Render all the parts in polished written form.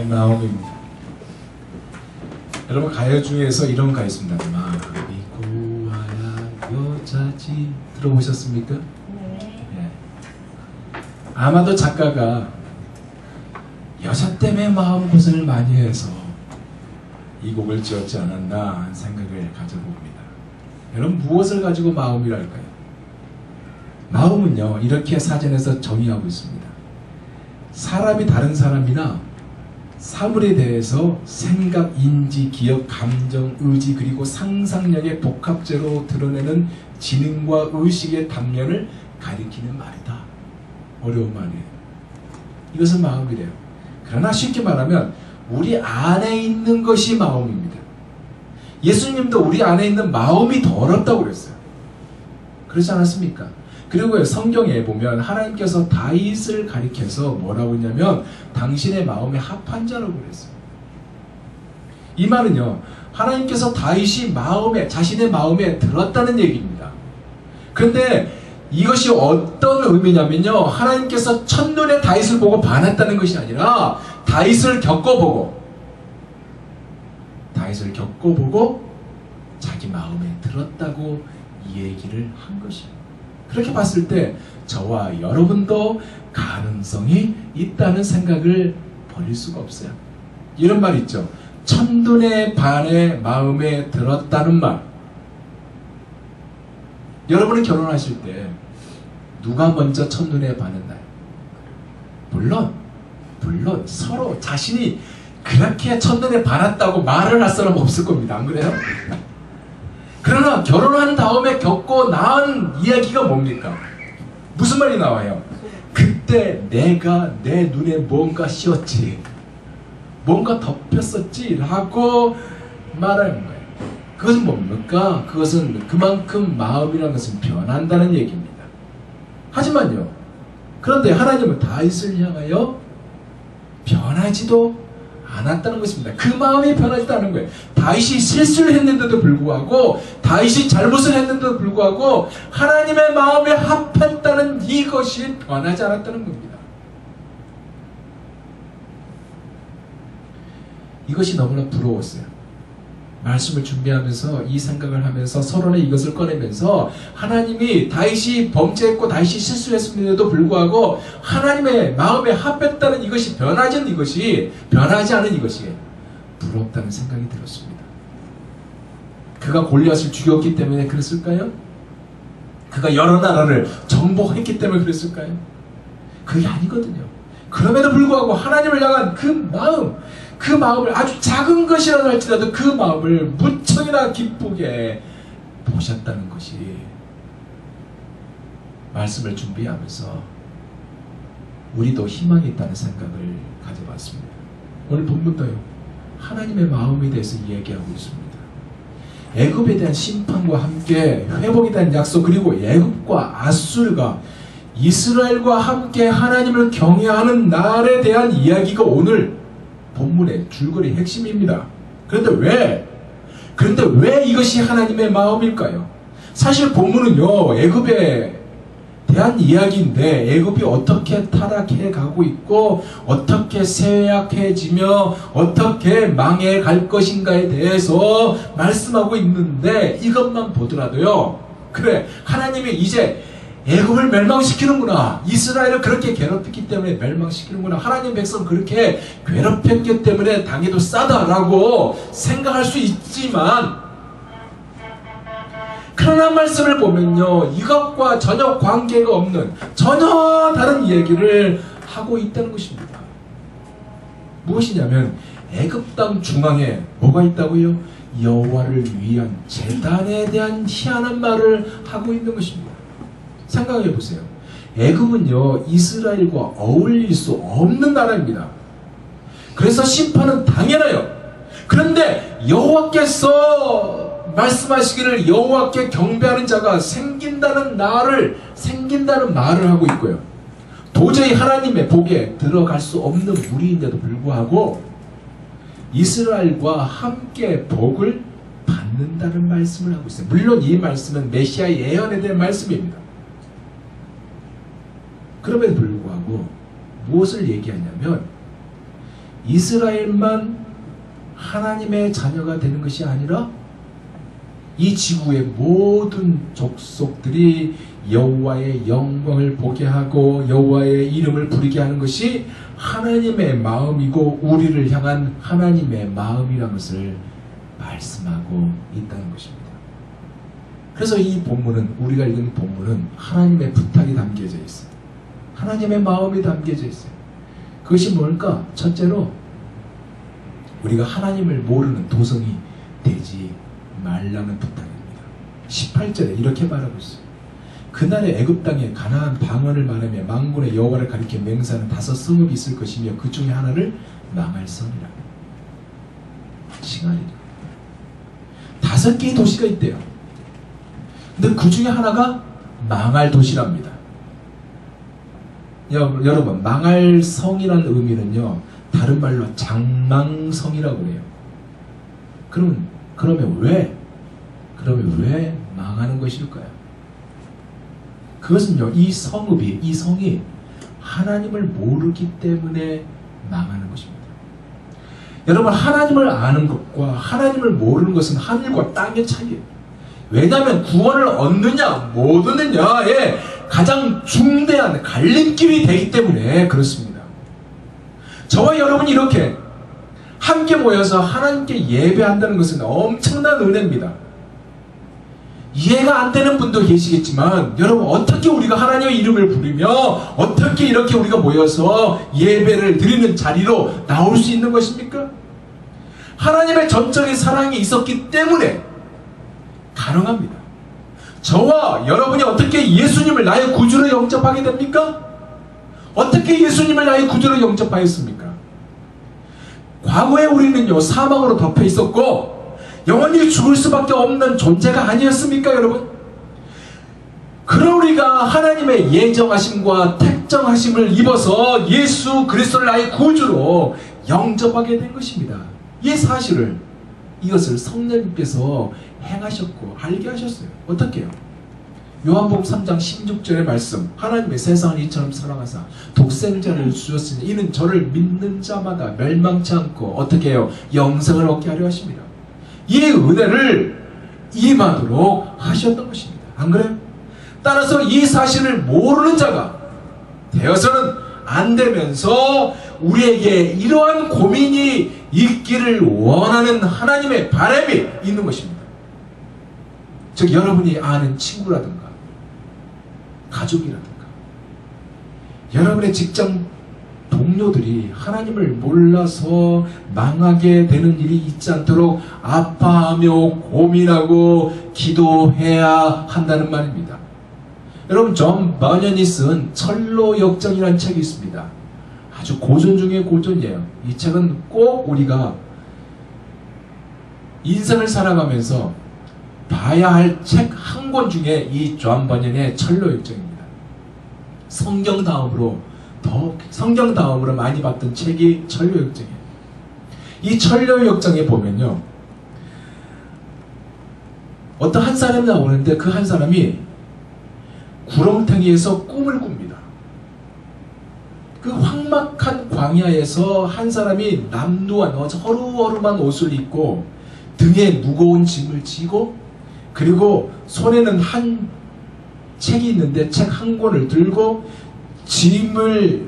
마음입니다. 여러분 가요 중에서 이런 가요 있습니다. 마음이 고와야 여자지 들어보셨습니까? 네. 아마도 작가가 여자 때문에 마음고생을 많이 해서 이 곡을 지었지 않았나 하는 생각을 가져봅니다. 여러분 무엇을 가지고 마음이랄까요? 마음은요 이렇게 사전에서 정의하고 있습니다. 사람이 다른 사람이나 사물에 대해서 생각, 인지, 기억, 감정, 의지 그리고 상상력의 복합제로 드러내는 지능과 의식의 단면을 가리키는 말이다. 어려운 말이에요. 이것은 마음이래요. 그러나 쉽게 말하면 우리 안에 있는 것이 마음입니다. 예수님도 우리 안에 있는 마음이 더 어렵다고 그랬어요. 그렇지 않았습니까? 그리고 성경에 보면 하나님께서 다윗을 가리켜서 뭐라고 했냐면 당신의 마음에 합한 자라고 그랬어요. 이 말은요 하나님께서 다윗이 자신의 마음에 들었다는 얘기입니다. 그런데 이것이 어떤 의미냐면요 하나님께서 첫눈에 다윗을 보고 반했다는 것이 아니라 다윗을 겪어보고 자기 마음에 들었다고 이 얘기를 한 것이에요. 그렇게 봤을 때 저와 여러분도 가능성이 있다는 생각을 버릴 수가 없어요. 이런 말 있죠. 첫눈에 반해 마음에 들었다는 말. 여러분은 결혼하실 때 누가 먼저 첫눈에 반했나요? 물론 서로 자신이 그렇게 첫눈에 반했다고 말을 할 사람은 없을 겁니다. 안 그래요? 그러나 결혼한 다음에 겪고 나은 이야기가 뭡니까? 무슨 말이 나와요? 그때 내가 내 눈에 뭔가 씌었지, 뭔가 덮였었지 라고 말하는 거예요. 그것은 뭡니까? 그것은 그만큼 마음이라는 것은 변한다는 얘기입니다. 하지만요 그런데 하나님은 다윗을 향하여 변하지도 않았다는 것입니다. 그 마음이 변하지도 않은 거예요. 다윗이 실수를 했는데도 불구하고 다윗이 잘못을 했는데도 불구하고 하나님의 마음에 합했다는 이것이 변하지 않았다는 겁니다. 이것이 너무나 부러웠어요. 말씀을 준비하면서 이 생각을 하면서 서론에 이것을 꺼내면서 하나님이 다윗이 범죄했고 다윗이 실수했음에도 불구하고 하나님의 마음에 합했다는 이것이 변하지 않은 이것이 부럽다는 생각이 들었습니다. 그가 골리앗을 죽였기 때문에 그랬을까요? 그가 여러 나라를 정복했기 때문에 그랬을까요? 그게 아니거든요. 그럼에도 불구하고 하나님을 향한 그 마음을 아주 작은 것이라도 할지라도 그 마음을 무척이나 기쁘게 보셨다는 것이 말씀을 준비하면서 우리도 희망이 있다는 생각을 가져봤습니다. 오늘 본문도요 하나님의 마음에 대해서 이야기하고 있습니다. 애굽에 대한 심판과 함께 회복에 대한 약속 그리고 애굽과 아수르가 이스라엘과 함께 하나님을 경외하는 날에 대한 이야기가 오늘 본문의 줄거리 핵심입니다. 그런데 왜 이것이 하나님의 마음일까요? 사실 본문은요 애굽에 대한 이야기인데 애굽이 어떻게 타락해 가고 있고 어떻게 쇠약해지며 어떻게 망해갈 것인가에 대해서 말씀하고 있는데 이것만 보더라도요 그래 하나님이 이제 애굽을 멸망시키는구나. 이스라엘을 그렇게 괴롭혔기 때문에 멸망시키는구나. 하나님 백성 그렇게 괴롭혔기 때문에 당해도 싸다라고 생각할 수 있지만 그러나 말씀을 보면요 이것과 전혀 관계가 없는 전혀 다른 얘기를 하고 있다는 것입니다. 무엇이냐면 애굽 땅 중앙에 뭐가 있다고요? 여호와를 위한 제단에 대한 희한한 말을 하고 있는 것입니다. 생각해 보세요. 애굽은요 이스라엘과 어울릴 수 없는 나라입니다. 그래서 심판은 당연해요. 그런데 여호와께서 말씀하시기를 여호와께 경배하는 자가 생긴다는 말을 하고 있고요. 도저히 하나님의 복에 들어갈 수 없는 무리인데도 불구하고 이스라엘과 함께 복을 받는다는 말씀을 하고 있어요. 물론 이 말씀은 메시아의 예언에 대한 말씀입니다. 그럼에도 불구하고 무엇을 얘기하냐면 이스라엘만 하나님의 자녀가 되는 것이 아니라 이 지구의 모든 족속들이 여호와의 영광을 보게 하고 여호와의 이름을 부르게 하는 것이 하나님의 마음이고 우리를 향한 하나님의 마음이라는 것을 말씀하고 있다는 것입니다. 그래서 이 본문은, 우리가 읽은 본문은 하나님의 부탁이 담겨져 있어요. 하나님의 마음이 담겨져 있어요. 그것이 뭘까? 첫째로 우리가 하나님을 모르는 도성이 되지 말라는 부탁입니다. 18절에 이렇게 말하고 있어요. 그날에 애굽 땅에 가나안 방언을 말하며 만군의 여호와를 가리켜 맹세하는 5 성읍이 있을 것이며 그 중에 하나를 망할 성이라. 칭하리라. 5개의 도시가 있대요. 근데 그 중에 하나가 망할 도시랍니다. 여러분, 망할 성이라는 의미는요, 다른 말로 장망성이라고 해요. 그러면 왜 망하는 것일까요? 그것은요, 이 성이 하나님을 모르기 때문에 망하는 것입니다. 여러분, 하나님을 아는 것과 하나님을 모르는 것은 하늘과 땅의 차이예요. 왜냐하면 구원을 얻느냐 못 얻느냐의 가장 중대한 갈림길이 되기 때문에 그렇습니다. 저와 여러분이 이렇게 함께 모여서 하나님께 예배한다는 것은 엄청난 은혜입니다. 이해가 안 되는 분도 계시겠지만, 여러분, 어떻게 우리가 하나님의 이름을 부르며 어떻게 이렇게 우리가 모여서 예배를 드리는 자리로 나올 수 있는 것입니까? 하나님의 전적인 사랑이 있었기 때문에 가능합니다. 저와 여러분이 어떻게 예수님을 나의 구주로 영접하게 됩니까? 어떻게 예수님을 나의 구주로 영접하였습니까? 과거에 우리는요, 사망으로 덮여 있었고 영원히 죽을 수밖에 없는 존재가 아니었습니까, 여러분? 그런 우리가 하나님의 예정하심과 택정하심을 입어서 예수 그리스도를 나의 구주로 영접하게 된 것입니다. 이 사실을, 이것을 성령님께서 행하셨고 알게 하셨어요. 어떻게 해요? 요한복음 3장 16절의 말씀, 하나님의 세상을 이처럼 사랑하사 독생자를 주셨으니 이는 저를 믿는 자마다 멸망치 않고 어떻게 해요? 영생을 얻게 하려 하십니다. 이 은혜를 임하도록 하셨던 것입니다. 안 그래요? 따라서 이 사실을 모르는 자가 되어서는 안 되면서 우리에게 이러한 고민이 있기를 원하는 하나님의 바람이 있는 것입니다. 즉, 여러분이 아는 친구라든가 가족이라든가 여러분의 직장 동료들이 하나님을 몰라서 망하게 되는 일이 있지 않도록 아파하며 고민하고 기도해야 한다는 말입니다. 여러분, 존 버년이 쓴 철로 역정이라는 책이 있습니다. 아주 고전 중에 고전이에요. 이 책은 꼭 우리가 인생을 살아가면서 봐야 할 책 한 권 중에 이 존 버년의 철로 역정입니다. 성경 다음으로 많이 봤던 책이 철로 역정이에요. 이 철로 역정에 보면요, 어떤 한 사람이 나오는데 그 한 사람이 구렁텅이에서 꿈을 꿉니다. 그 황막한 광야에서 한 사람이 남루한 허루허루한 옷을 입고 등에 무거운 짐을 지고, 그리고 손에는 한 책이 있는데 책 한 권을 들고 짐을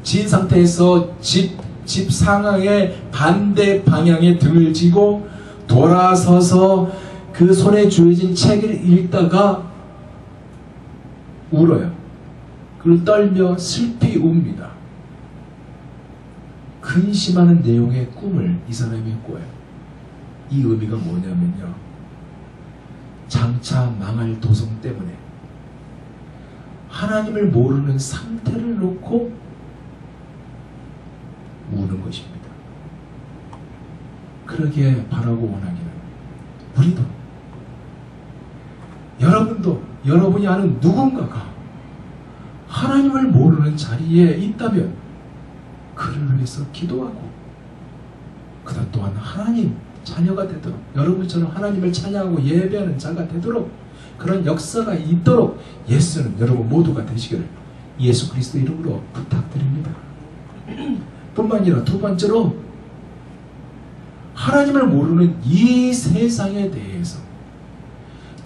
진 상태에서 집 상황의 반대 방향에 등을 지고 돌아서서 그 손에 쥐어진 책을 읽다가 울어요. 그리고 떨며 슬피 웁니다. 근심하는 내용의 꿈을 이 사람이 꿔요. 이 의미가 뭐냐면요, 장차 망할 도성 때문에 하나님을 모르는 상태를 놓고 우는 것입니다. 그러기에 바라고 원하기는 우리도, 여러분도, 여러분이 아는 누군가가 하나님을 모르는 자리에 있다면 그를 위해서 기도하고 그다 또한 하나님 자녀가 되도록, 여러분처럼 하나님을 찬양하고 예배하는 자가 되도록 그런 역사가 있도록 예수는 여러분 모두가 되시기를 예수 그리스도 이름으로 부탁드립니다. 뿐만 아니라 두 번째로 하나님을 모르는 이 세상에 대해서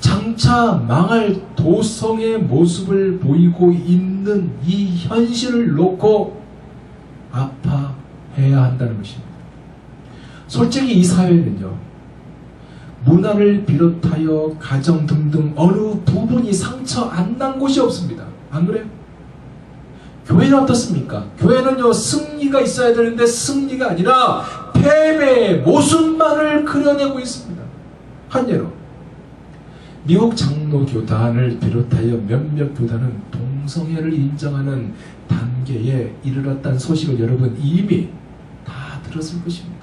장차 망할 도성의 모습을 보이고 있는 이 현실을 놓고 아파해야 한다는 것입니다. 솔직히 이 사회는요, 문화를 비롯하여 가정 등등 어느 부분이 상처 안 난 곳이 없습니다. 안 그래요? 교회는 어떻습니까? 교회는요, 승리가 있어야 되는데 승리가 아니라 패배의 모습만을 그려내고 있습니다. 한 예로, 미국 장로교단을 비롯하여 몇몇 교단은 동성애를 인정하는 단계에 이르렀다는 소식을 여러분 이미 다 들었을 것입니다.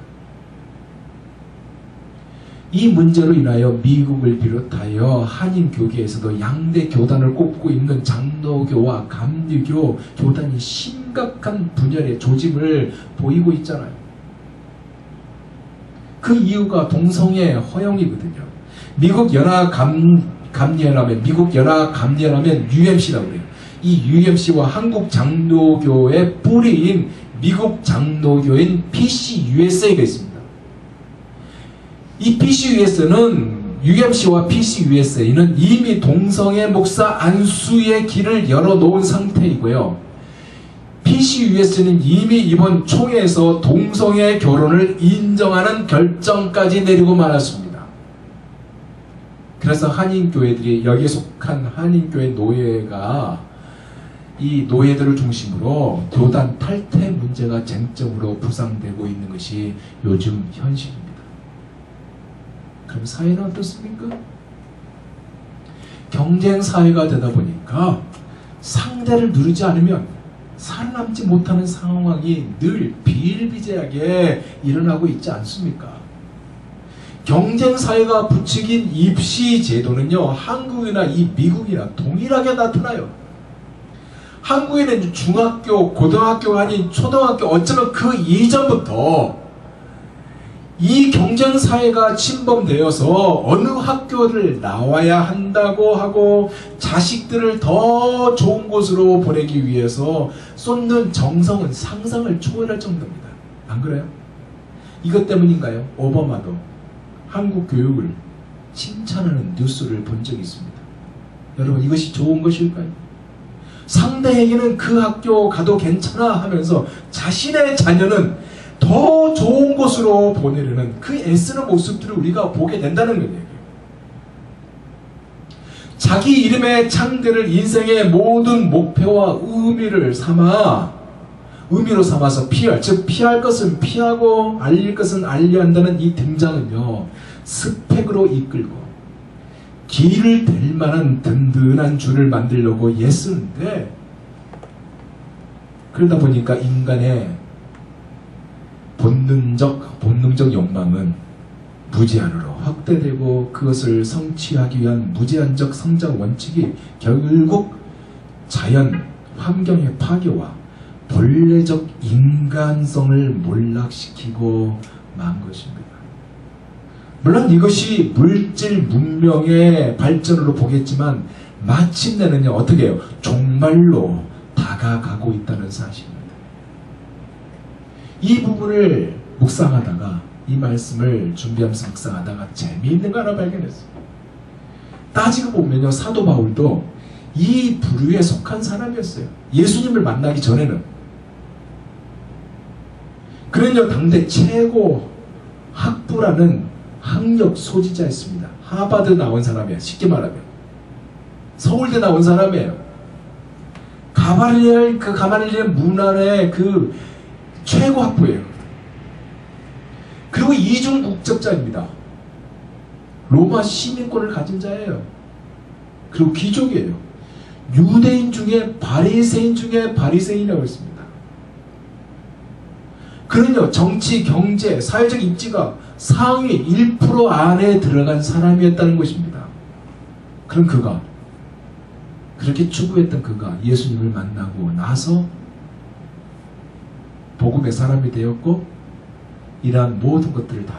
이 문제로 인하여 미국을 비롯하여 한인교계에서도 양대 교단을 꼽고 있는 장로교와 감리교 교단이 심각한 분열의 조짐을 보이고 있잖아요. 그 이유가 동성애 허용이거든요. 미국 연합감리연합회, UMC라고 그래요. 이 UMC와 한국 장로교의 뿌리인 미국 장로교인 PCUSA가 있습니다. 이 PCUSA는 UMC와 PCUSA는 이미 동성애 목사 안수의 길을 열어놓은 상태이고요. PCUSA는 이미 이번 총회에서 동성애 결혼을 인정하는 결정까지 내리고 말았습니다. 그래서 한인교회들이, 여기에 속한 한인교회 노예가 이 노예들을 중심으로 교단 탈퇴 문제가 쟁점으로 부상되고 있는 것이 요즘 현실입니다. 그럼 사회는 어떻습니까? 경쟁사회가 되다 보니까 상대를 누르지 않으면 살아남지 못하는 상황이 늘 비일비재하게 일어나고 있지 않습니까? 경쟁사회가 부추긴 입시제도는요, 한국이나 이 미국이나 동일하게 나타나요. 한국에는 중학교, 고등학교가 아닌 초등학교, 어쩌면 그 이전부터 이 경쟁사회가 침범되어서 어느 학교를 나와야 한다고 하고 자식들을 더 좋은 곳으로 보내기 위해서 쏟는 정성은 상상을 초월할 정도입니다. 안 그래요? 이것 때문인가요? 오바마도 한국 교육을 칭찬하는 뉴스를 본 적이 있습니다. 여러분, 이것이 좋은 것일까요? 상대에게는 그 학교 가도 괜찮아 하면서 자신의 자녀는 더 좋은 곳으로 보내려는 그 애쓰는 모습들을 우리가 보게 된다는 거예요. 자기 이름의 창대를 인생의 모든 목표와 의미로 삼아서 피할, 즉 피할 것은 피하고 알릴 것은 알려야 한다는 이 등장은요, 스펙으로 이끌고 길을 댈 만한 든든한 줄을 만들려고 애쓰는데, 그러다 보니까 인간의 본능적 욕망은 무제한으로 확대되고 그것을 성취하기 위한 무제한적 성장 원칙이 결국 자연 환경의 파괴와 본래적 인간성을 몰락시키고 만 것입니다. 물론 이것이 물질 문명의 발전으로 보겠지만 마침내는요, 어떻게 해요? 종말로 다가가고 있다는 사실입니다. 이 부분을 묵상하다가, 이 말씀을 준비하면서 묵상하다가 재미있는 거 하나 발견했어요. 따지고 보면요, 사도 바울도 이 부류에 속한 사람이었어요. 예수님을 만나기 전에는. 그는요, 당대 최고 학부라는 학력 소지자였습니다. 하버드 나온 사람이에요. 쉽게 말하면 서울대 나온 사람이에요. 가마리엘 문안의 그 최고 학부예요. 그리고 이중 국적자입니다. 로마 시민권을 가진 자예요. 그리고 귀족이에요. 유대인 중에 바리새인 중에 바리새인이라고 했습니다. 그는요, 정치, 경제, 사회적 입지가 상위 1% 안에 들어간 사람이었다는 것입니다. 그럼 그가, 그렇게 추구했던 그가 예수님을 만나고 나서 복음의 사람이 되었고, 이러한 모든 것들을 다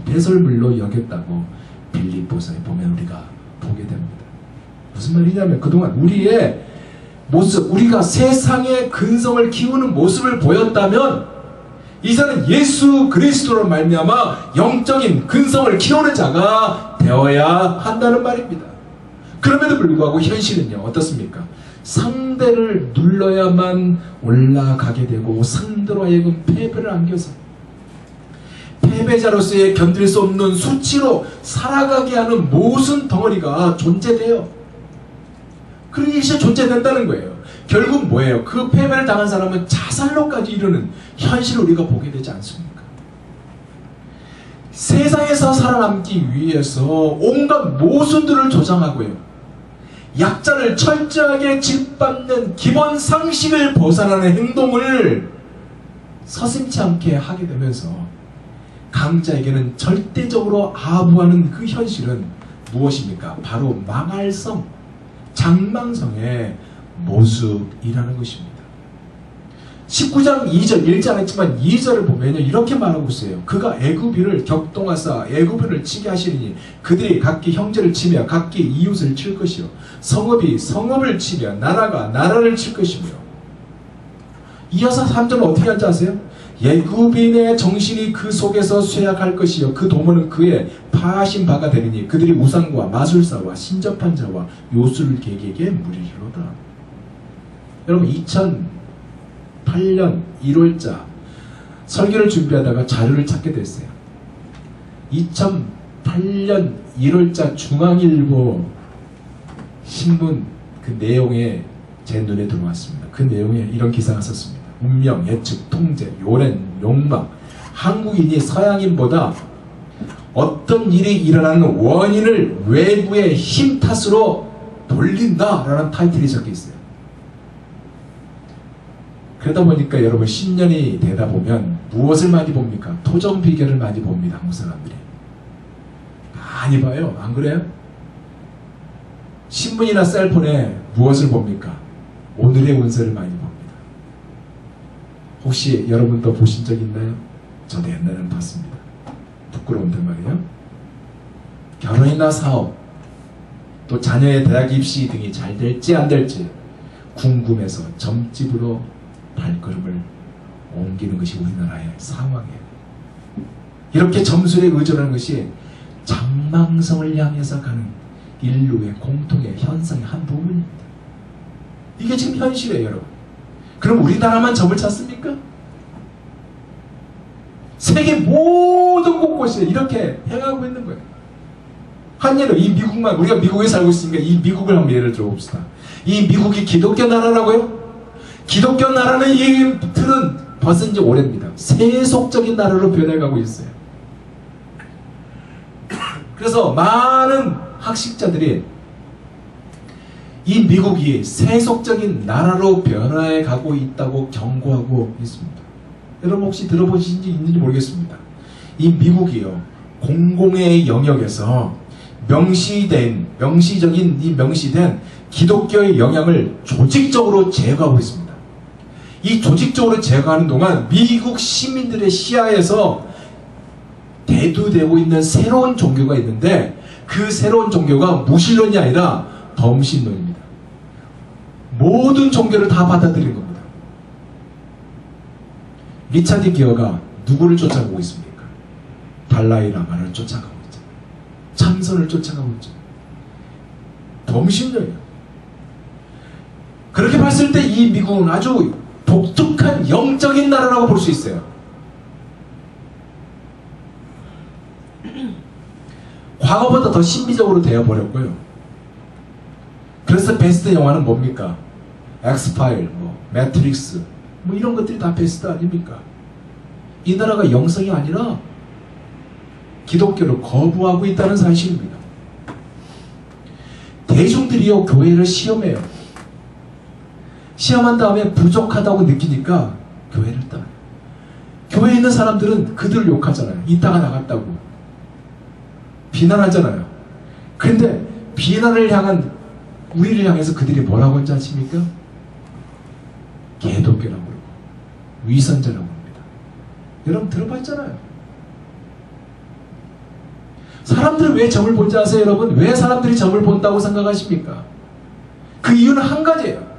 배설물로 여겼다고 빌립보서에 보면 우리가 보게 됩니다. 무슨 말이냐면, 그동안 우리의 모습, 우리가 세상의 근성을 키우는 모습을 보였다면 이제는 예수 그리스도로 말미암아 영적인 근성을 키우는 자가 되어야 한다는 말입니다. 그럼에도 불구하고 현실은요 어떻습니까? 상대를 눌러야만 올라가게 되고 상대로 하여금 패배를 안겨서 패배자로서의 견딜 수 없는 수치로 살아가게 하는 모순 덩어리가 존재돼요. 그게 이제 존재된다는 거예요. 결국 뭐예요? 그 패배를 당한 사람은 자살로까지 이르는 현실을 우리가 보게 되지 않습니까? 세상에서 살아남기 위해서 온갖 모순들을 조장하고요. 약자를 철저하게 짓밟는 기본 상식을 벗어나는 행동을 서슴지 않게 하게 되면서 강자에게는 절대적으로 아부하는 그 현실은 무엇입니까? 바로 망할성, 장망성의 모습이라는 것입니다. 19장 2절 읽지 않았지만 2절을 보면 이렇게 말하고 있어요. 그가 애굽인을 격동하사 애굽인을 치게 하시리니 그들이 각기 형제를 치며 각기 이웃을 칠 것이요 성읍이 성읍을 치며 나라가 나라를 칠 것이며. 이어서 3절은 어떻게 할지 아세요? 애굽인의 정신이 그 속에서 쇠약할 것이요 그 도모는 그의 파하신 바가 되리니 그들이 우상과 마술사와 신접한 자와 요술객에게 물리리로다. 여러분 2008년 1월자 설교를 준비하다가 자료를 찾게 됐어요. 2008년 1월자 중앙일보 신문 그 내용에 제 눈에 들어왔습니다. 그 내용에 이런 기사가 썼습니다. 운명, 예측, 통제, 요렌, 욕망, 한국인이 서양인보다 어떤 일이 일어나는 원인을 외부의 힘 탓으로 돌린다 라는 타이틀이 적혀 있어요. 그러다 보니까 여러분 신년이 되다 보면 무엇을 많이 봅니까? 토정 비결을 많이 봅니다. 한국 사람들이 많이 봐요. 안 그래요? 신문이나 셀폰에 무엇을 봅니까? 오늘의 운세를 많이 봅니다. 혹시 여러분도 보신 적 있나요? 저도 옛날에는 봤습니다. 부끄러운데 말이에요. 결혼이나 사업, 또 자녀의 대학 입시 등이 잘 될지 안 될지 궁금해서 점집으로 발걸음을 옮기는 것이 우리나라의 상황이에요. 이렇게 점술에 의존하는 것이 장망성을 향해서 가는 인류의 공통의 현상의 한 부분입니다. 이게 지금 현실이에요, 여러분. 그럼 우리나라만 점을 찾습니까? 세계 모든 곳곳에 이렇게 행하고 있는 거예요. 한 예로 이 미국만, 우리가 미국에 살고 있으니까 이 미국을 한번 예를 들어봅시다. 이 미국이 기독교 나라라고요? 기독교 나라는 이 틀은 벗은 지 오래입니다. 세속적인 나라로 변해가고 있어요. 그래서 많은 학식자들이 이 미국이 세속적인 나라로 변화해 가고 있다고 경고하고 있습니다. 여러분 혹시 들어보신 지 있는지 모르겠습니다. 이 미국이요 공공의 영역에서 명시된 기독교의 영향을 조직적으로 제거하고 있습니다. 이 조직적으로 제거하는 동안 미국 시민들의 시야에서 대두되고 있는 새로운 종교가 있는데 그 새로운 종교가 무신론이 아니라 범신론입니다. 모든 종교를 다 받아들이는 겁니다. 리차드 기어가 누구를 쫓아가고 있습니까? 달라이라마를 쫓아가고 있죠. 참선을 쫓아가고 있죠. 범신론이에요. 그렇게 봤을 때 이 미국은 아주 독특한 영적인 나라라고 볼 수 있어요. 과거보다 더 신비적으로 되어버렸고요. 그래서 베스트 영화는 뭡니까? 엑스파일, 매트릭스 이런 것들이 다 베스트 아닙니까? 이 나라가 영성이 아니라 기독교를 거부하고 있다는 사실입니다. 대중들이요 교회를 시험해요. 시험한 다음에 부족하다고 느끼니까 교회를 떠나요. 교회에 있는 사람들은 그들을 욕하잖아요. 이따가 나갔다고 비난하잖아요. 그런데 비난을 향한 우리를 향해서 그들이 뭐라고 하는지 아십니까? 개독교라고 그러고 위선자라고 합니다. 여러분 들어봤잖아요. 사람들은 왜 점을 본지 아세요? 여러분 왜 사람들이 점을 본다고 생각하십니까? 그 이유는 한 가지예요.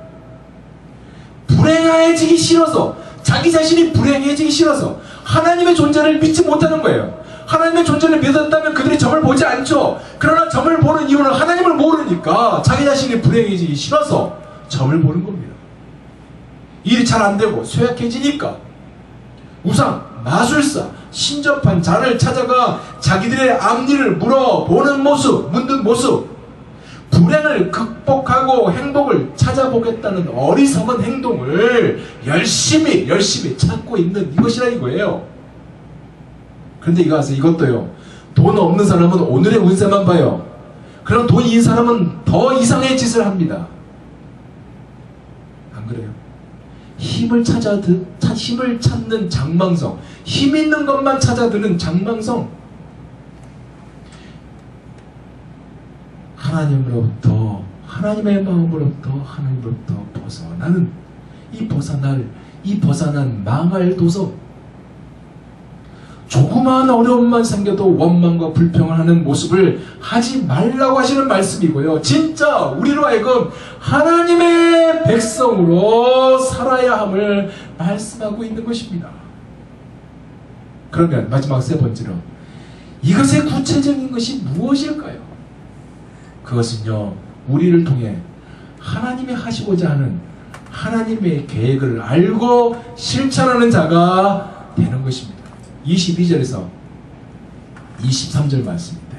불행해지기 싫어서, 자기 자신이 불행해지기 싫어서 하나님의 존재를 믿지 못하는 거예요. 하나님의 존재를 믿었다면 그들이 점을 보지 않죠. 그러나 점을 보는 이유는 하나님을 모르니까 자기 자신이 불행해지기 싫어서 점을 보는 겁니다. 일이 잘 안되고 쇠약해지니까 우상, 마술사, 신접한 자를 찾아가 자기들의 앞니를 물어보는 모습, 묻는 모습, 불행을 극복하고 행복을 찾아보겠다는 어리석은 행동을 열심히 찾고 있는 이것이라 이거예요. 그런데 이것도요, 돈 없는 사람은 오늘의 운세만 봐요. 그럼 돈 있는 사람은 더 이상의 짓을 합니다. 안 그래요? 힘을 찾는 장망성, 힘 있는 것만 찾아드는 장망성, 하나님의 마음으로부터 하나님으로부터 벗어나는 이 벗어난 망할 도성, 조그마한 어려움만 생겨도 원망과 불평을 하는 모습을 하지 말라고 하시는 말씀이고요. 진짜 우리로 하여금 하나님의 백성으로 살아야 함을 말씀하고 있는 것입니다. 그러면 마지막 세 번째로, 이것의 구체적인 것이 무엇일까요? 그것은요, 우리를 통해 하나님이 하시고자 하는 하나님의 계획을 알고 실천하는 자가 되는 것입니다. 22절에서 23절 말씀입니다.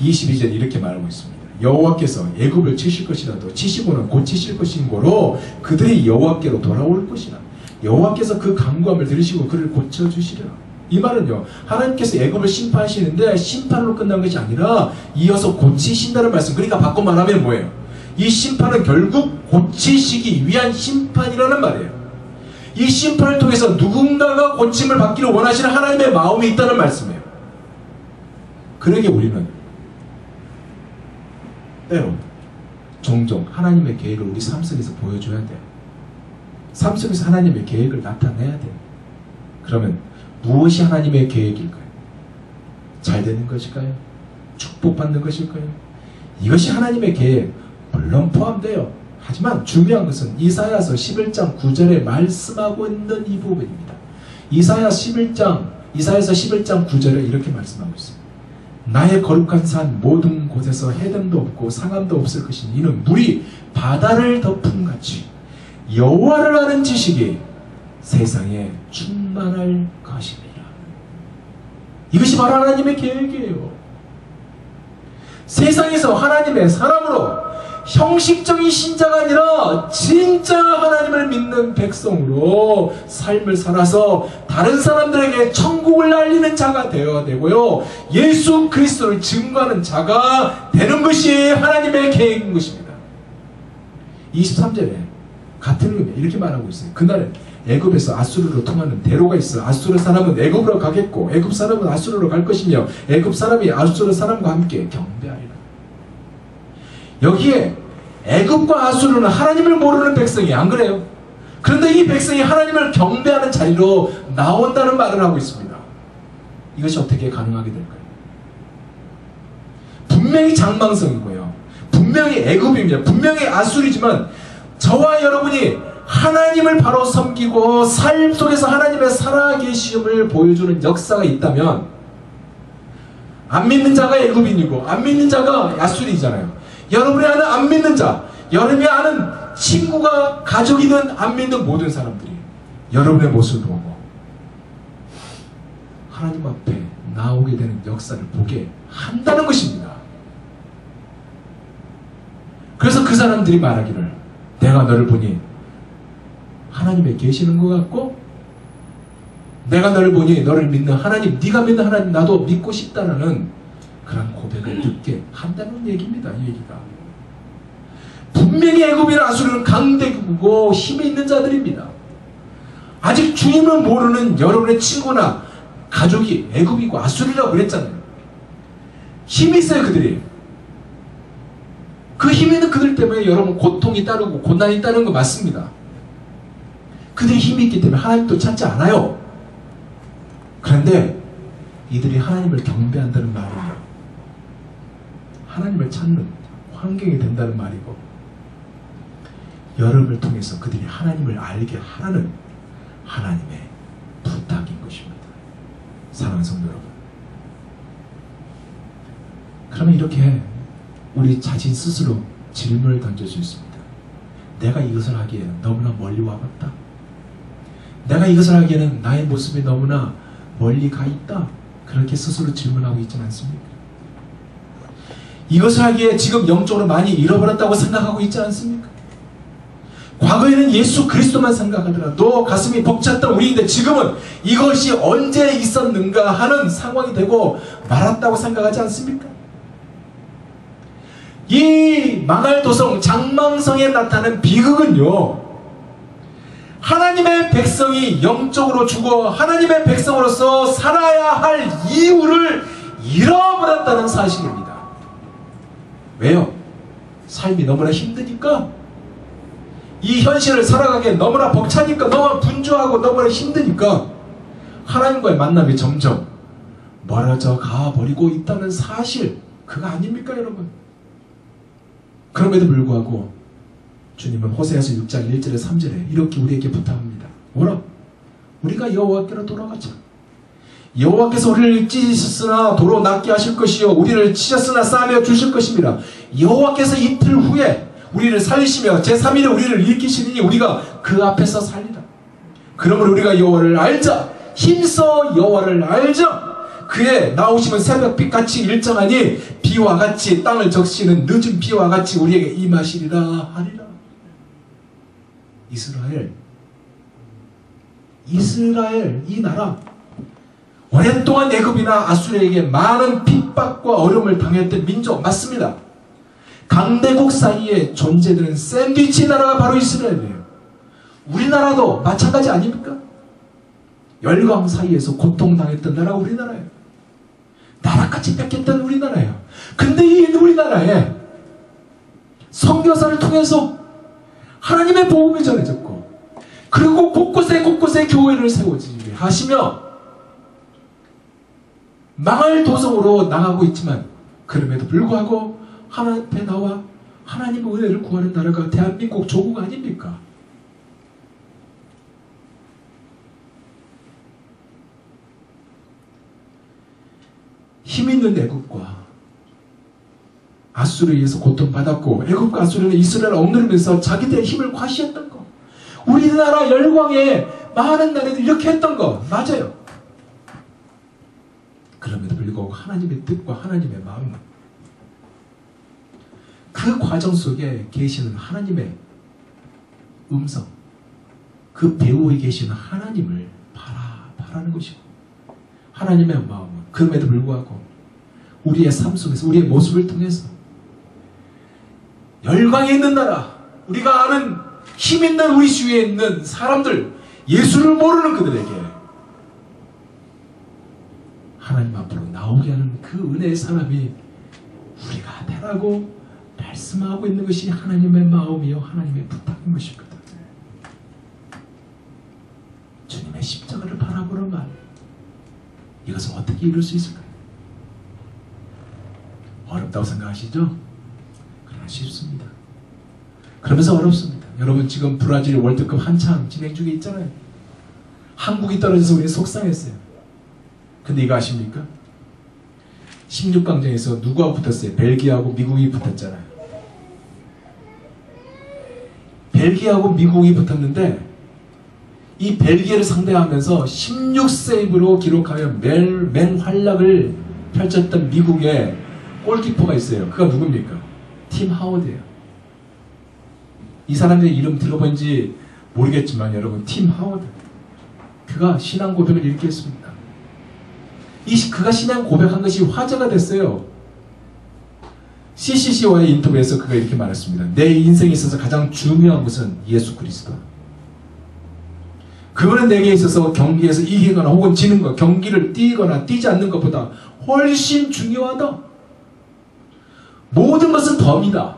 22절 이렇게 말하고 있습니다. 여호와께서 애굽을 치실 것이라도 치시고는 곧 치실 것인 고로 그들이 여호와께로 돌아올 것이라. 여호와께서 그 간구함을 들으시고 그를 고쳐주시리라. 이 말은요, 하나님께서 애굽을 심판하시는데 심판으로 끝난 것이 아니라 이어서 고치신다는 말씀. 그러니까 바꿔 말하면 뭐예요? 이 심판은 결국 고치시기 위한 심판이라는 말이에요. 이 심판을 통해서 누군가가 고침을 받기를 원하시는 하나님의 마음이 있다는 말씀이에요. 그러기에 우리는 때로 종종 하나님의 계획을 우리 삶 속에서 보여줘야 돼요. 삶 속에서 하나님의 계획을 나타내야 돼요. 그러면 무엇이 하나님의 계획일까요? 잘 되는 것일까요? 축복받는 것일까요? 이것이 하나님의 계획, 물론 포함돼요. 하지만 중요한 것은 이사야서 11장 9절에 말씀하고 있는 이 부분입니다. 이사야서 11장 9절에 이렇게 말씀하고 있습니다. 나의 거룩한 산 모든 곳에서 해변도 없고 상암도 없을 것이니 이는 물이 바다를 덮음같이 여호와를 아는 지식이 세상에 충만할 것입니다. 이것이 바로 하나님의 계획이에요. 세상에서 하나님의 사람으로 형식적인 신자가 아니라 진짜 하나님을 믿는 백성으로 삶을 살아서 다른 사람들에게 천국을 알리는 자가 되어야 되고요, 예수 그리스도를 증거하는 자가 되는 것이 하나님의 계획인 것입니다. 23절에 같은 의미 이렇게 말하고 있어요. 그날에 애굽에서 아수르로 통하는 대로가 있어 아수르 사람은 애굽으로 가겠고 애굽 사람은 아수르로 갈 것이며 애굽 사람이 아수르 사람과 함께 경배하리라. 여기에 애굽과 아수르는 하나님을 모르는 백성이, 안 그래요? 그런데 이 백성이 하나님을 경배하는 자리로 나온다는 말을 하고 있습니다. 이것이 어떻게 가능하게 될까요? 분명히 장망성이고요, 분명히 애굽입니다. 분명히 아수르지만 저와 여러분이 하나님을 바로 섬기고 삶 속에서 하나님의 살아계심을 보여주는 역사가 있다면, 안 믿는 자가 애굽인이고 안 믿는 자가 아수르이잖아요. 여러분이 아는 안 믿는 자, 여러분이 아는 친구가 가족이든 안 믿는 모든 사람들이 여러분의 모습을 보고 하나님 앞에 나오게 되는 역사를 보게 한다는 것입니다. 그래서 그 사람들이 말하기를, 내가 너를 보니 하나님에 계시는 것 같고, 내가 너를 보니 너를 믿는 하나님, 네가 믿는 하나님 나도 믿고 싶다라는 그런 고백을 듣게 한다는 얘기입니다. 이 얘기가 분명히 애굽이나 아수르는 강대국이고 힘이 있는 자들입니다. 아직 주님을 모르는 여러분의 친구나 가족이 애굽이고 아수르라고 그랬잖아요. 힘이 있어요. 그들이 그 힘 있는 그들 때문에 여러분 고통이 따르고 고난이 따르는 거 맞습니다. 그들이 힘이 있기 때문에 하나님도 찾지 않아요. 그런데 이들이 하나님을 경배한다는 말이에요. 하나님을 찾는 환경이 된다는 말이고, 여러분을 통해서 그들이 하나님을 알게 하라는 하나님의 부탁인 것입니다. 사랑하는 성도 여러분, 그러면 이렇게 우리 자신 스스로 질문을 던질 수 있습니다. 내가 이것을 하기에 너무나 멀리 와봤다. 내가 이것을 하기에는 나의 모습이 너무나 멀리 가 있다. 그렇게 스스로 질문하고 있지는 않습니까? 이것을 하기에 지금 영적으로 많이 잃어버렸다고 생각하고 있지 않습니까? 과거에는 예수 그리스도만 생각하더라도 가슴이 벅찼던 우리인데 지금은 이것이 언제 있었는가 하는 상황이 되고 말았다고 생각하지 않습니까? 이 망할 도성 장망성에 나타나는 비극은요, 하나님의 백성이 영적으로 죽어 하나님의 백성으로서 살아야 할 이유를 잃어버렸다는 사실입니다. 왜요? 삶이 너무나 힘드니까, 이 현실을 살아가기에 너무나 벅차니까, 너무나 분주하고 너무나 힘드니까 하나님과의 만남이 점점 멀어져 가버리고 있다는 사실, 그거 아닙니까 여러분? 그럼에도 불구하고 주님은 호세아서 6장 1절에 3절에 이렇게 우리에게 부탁합니다. 뭐라? 우리가 여호와께로 돌아가자. 여호와께서 우리를 찢으셨으나 도로 낫게 하실 것이요 우리를 치셨으나 싸매어 주실 것입니다. 여호와께서 이틀 후에 우리를 살리시며 제3일에 우리를 일으키시니 우리가 그 앞에서 살리라. 그러므로 우리가 여호와를 알자. 힘써 여호와를 알자. 그의 나오심은 새벽빛같이 일정하니 비와 같이 땅을 적시는 늦은 비와 같이 우리에게 임하시리라 하리라. 이스라엘 이 나라 오랫동안 애굽이나 아수르에게 많은 핍박과 어려움을 당했던 민족 맞습니다. 강대국 사이에 존재되는 샌드위치 나라가 바로 이스라엘이에요. 우리나라도 마찬가지 아닙니까? 열강 사이에서 고통당했던 나라가 우리나라예요. 나라같이 뺏겼던 우리나라예요. 근데 이 우리나라에 선교사를 통해서 하나님의 복음이 전해졌고, 그리고 곳곳에 교회를 세워지게 하시며 망할 도성으로 나가고 있지만, 그럼에도 불구하고 하나님 앞에 나와 하나님의 은혜를 구하는 나라가 대한민국 조국 아닙니까? 힘있는 애굽과 아수르에 의해서 고통받았고, 애굽과 아수르는 이스라엘을 억누르면서 자기들의 힘을 과시했던 거, 우리나라 열광에 많은 나라들이 이렇게 했던 거 맞아요. 그럼에도 불구하고 하나님의 뜻과 하나님의 마음, 그 과정 속에 계시는 하나님의 음성, 그 배후에 계시는 하나님을 바라는 것이고, 하나님의 마음은 그럼에도 불구하고 우리의 삶 속에서 우리의 모습을 통해서 열광에 있는 나라, 우리가 아는 힘있는 우리 주위에 있는 사람들, 예수를 모르는 그들에게 하나님 앞으로 나오게 하는 그 은혜의 사람이 우리가 되라고 말씀하고 있는 것이 하나님의 마음이요 하나님의 부탁인 것입니다. 주님의 십자가를 바라보는 말, 이것은 어떻게 이룰 수 있을까요? 어렵다고 생각하시죠? 그러나 쉽습니다. 그러면서 어렵습니다. 여러분, 지금 브라질 월드컵 한참 진행 중에 있잖아요. 한국이 떨어져서 우리 속상했어요. 근데 이거 아십니까? 16강전에서 누구하고 붙었어요? 벨기에하고 미국이 붙었잖아요. 벨기에하고 미국이 붙었는데, 이 벨기에를 상대하면서 16세이브로 기록하며 맹활약을 펼쳤던 미국의 골키퍼가 있어요. 그가 누굽니까? 팀 하워드예요. 이 사람의 이름 들어본지 모르겠지만 여러분, 팀 하워드, 그가 신앙 고백을 이렇게 했습니다. 그가 신앙 고백한 것이 화제가 됐어요. CCC와의 인터뷰에서 그가 이렇게 말했습니다. 내 인생에 있어서 가장 중요한 것은 예수 그리스도. 그거는 내게 있어서 경기에서 이기거나 혹은 지는 것, 경기를 뛰거나 뛰지 않는 것보다 훨씬 중요하다. 모든 것은 덤이다.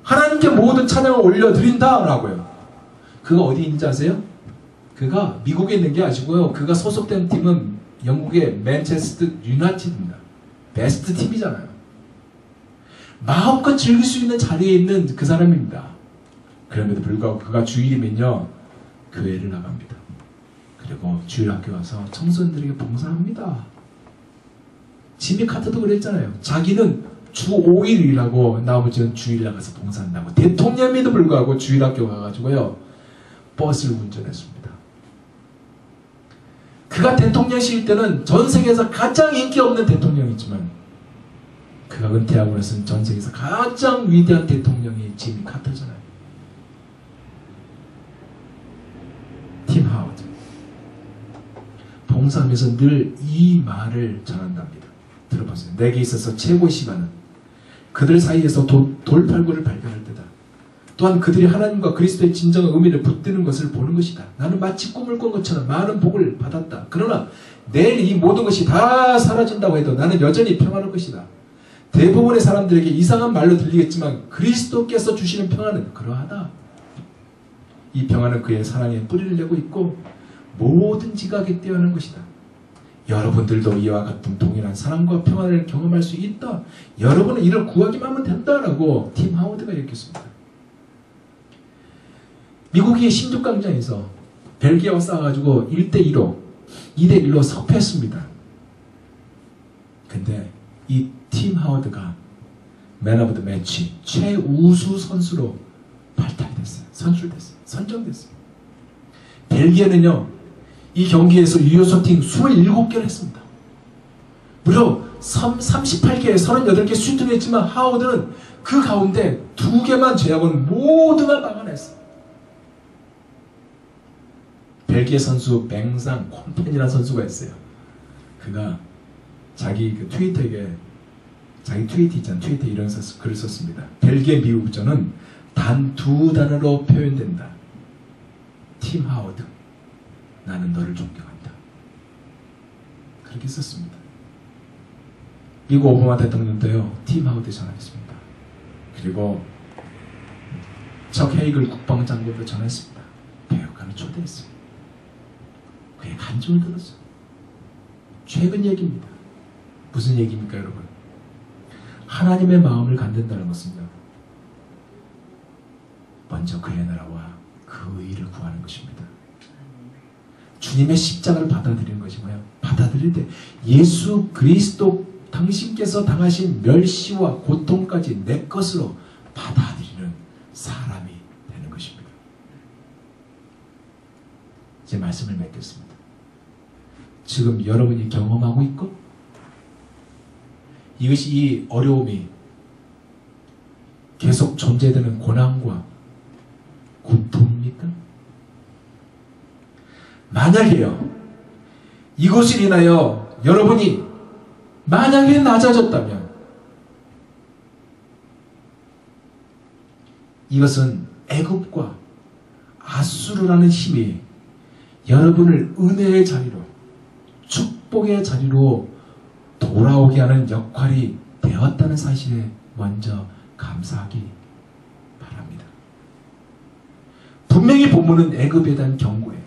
하나님께 모든 찬양을 올려드린다 라고요. 그가 어디 있는지 아세요? 그가 미국에 있는 게 아니고요, 그가 소속된 팀은 영국의 맨체스터 유나이티드입니다. 베스트 팀이잖아요. 마음껏 즐길 수 있는 자리에 있는 그 사람입니다. 그럼에도 불구하고 그가 주일이면요 교회를 나갑니다. 그리고 주일 학교 와서 청소년들에게 봉사합니다. 지미 카터도 그랬잖아요. 자기는 주 5일 일하고 나머지는 주일 나가서 봉사한다고. 대통령에도 불구하고 주일 학교 가가지고요 버스를 운전했습니다. 그가 대통령실 때는 전 세계에서 가장 인기 없는 대통령이지만 그가 은퇴하고 나서는 전 세계에서 가장 위대한 대통령이 지미 카터잖아요. 팀 하워드. 봉사하면서 늘 이 말을 전한답니다. 들어보세요. 내게 있어서 최고의 시간은 그들 사이에서 돌팔구를 발견할 때다. 또한 그들이 하나님과 그리스도의 진정한 의미를 붙드는 것을 보는 것이다. 나는 마치 꿈을 꾼 것처럼 많은 복을 받았다. 그러나 내일 이 모든 것이 다 사라진다고 해도 나는 여전히 평안할 것이다. 대부분의 사람들에게 이상한 말로 들리겠지만 그리스도께서 주시는 평안은 그러하다. 이 평안은 그의 사랑에 뿌리를 내고 있고 모든 지각에 뛰어난 것이다. 여러분들도 이와 같은 동일한 사랑과 평안을 경험할 수 있다. 여러분은 이를 구하기만 하면 된다라고 팀 하워드가 얘기했습니다. 미국이 16강전에서 벨기에와 싸워가지고 1대2로 2대1로 석패했습니다. 근데 이 팀 하워드가 맨 오브 더 매치 최우수 선수로 발탁이 됐어요. 선출됐어요. 선정됐어요. 벨기에는요 이 경기에서 유효 슈팅 27개를 했습니다. 무려 38개에 38개 슈팅을 했지만 하워드는 그 가운데 2개만 제외하고는 모두가 막아냈어요. 벨기에 선수 뱅상 콤펜이라는 선수가 있어요. 그가 자기 그 트위터에 자기 트위터 있잖아요. 트위터에 이런 글을 썼습니다. 벨기에 미국전은 단 2단어로 표현된다. 팀 하워드. 나는 너를 존경한다. 그렇게 썼습니다. 미국 오바마 대통령도요. 팀 하워드 전화했습니다. 그리고 척 헤이글 국방장관도 전화했습니다. 배역관을 초대했어요. 그의 간증을 들었어요. 최근 얘기입니다. 무슨 얘기입니까 여러분? 하나님의 마음을 갖는다는 것은요. 먼저 그의 나라와 그 의를 구하는 것입니다. 주님의 십자가를 받아들이는 것이고요. 받아들일 때 예수 그리스도 당신께서 당하신 멸시와 고통까지 내 것으로 받아들이는 사람이 되는 것입니다. 제 말씀을 맺겠습니다. 지금 여러분이 경험하고 있고 이것이 이 어려움이 계속 존재되는 고난과 고통입니까? 만약에요 이것을 인하여 여러분이 만약에 낮아졌다면 이것은 애굽과 아수르라는 힘이 여러분을 은혜의 자리로 축복의 자리로 돌아오게 하는 역할이 되었다는 사실에 먼저 감사하기 바랍니다. 분명히 본문은 애굽에 대한 경고예요.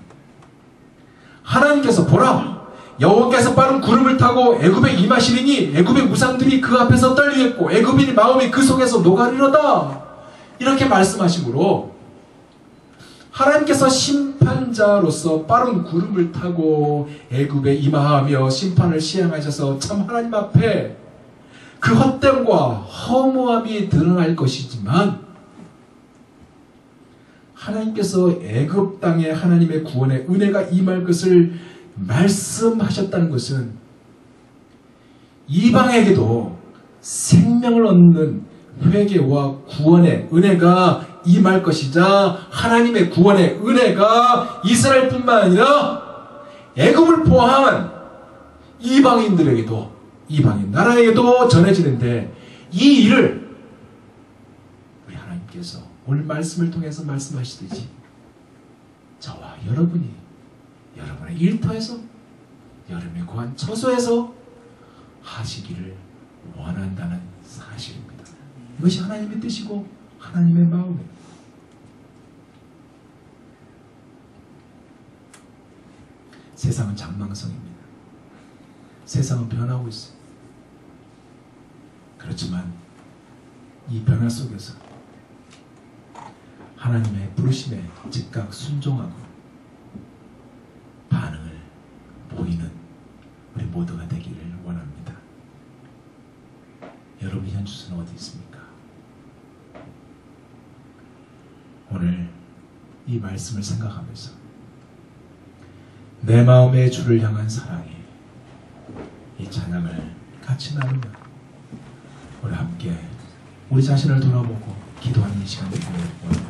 하나님께서 보라 여호와께서 빠른 구름을 타고 애굽에 임하시리니 애굽의 무상들이 그 앞에서 떨리겠고 애굽인의 마음이 그 속에서 녹아리로다. 이렇게 말씀하시므로 하나님께서 심판자로서 빠른 구름을 타고 애굽에 임하하며 심판을 시행하셔서 참 하나님 앞에 그 헛됨과 허무함이 드러날 것이지만 하나님께서 애굽 땅에 하나님의 구원의 은혜가 임할 것을 말씀하셨다는 것은 이방에게도 생명을 얻는 회개와 구원의 은혜가 임할 것이자 하나님의 구원의 은혜가 이스라엘뿐만 아니라 애굽을 포함한 이방인들에게도 이방인 나라에게도 전해지는데 이 일을 우리 하나님께서 오늘 말씀을 통해서 말씀하시듯이 저와 여러분이 여러분의 일터에서 여러분의 고한 처소에서 하시기를 원한다는 사실입니다. 이것이 하나님의 뜻이고 하나님의 마음입니다. 세상은 장망성입니다. 세상은 변하고 있어요. 그렇지만 이 변화 속에서 하나님의 부르심에 즉각 순종하고 반응을 보이는 우리 모두가 되기를 원합니다. 여러분 현주소는 어디 있습니까? 오늘 이 말씀을 생각하면서 내 마음의 주를 향한 사랑이 이 찬양을 같이 나누며 우리 함께 우리 자신을 돌아보고 기도하는 이 시간 되기를 원합니다.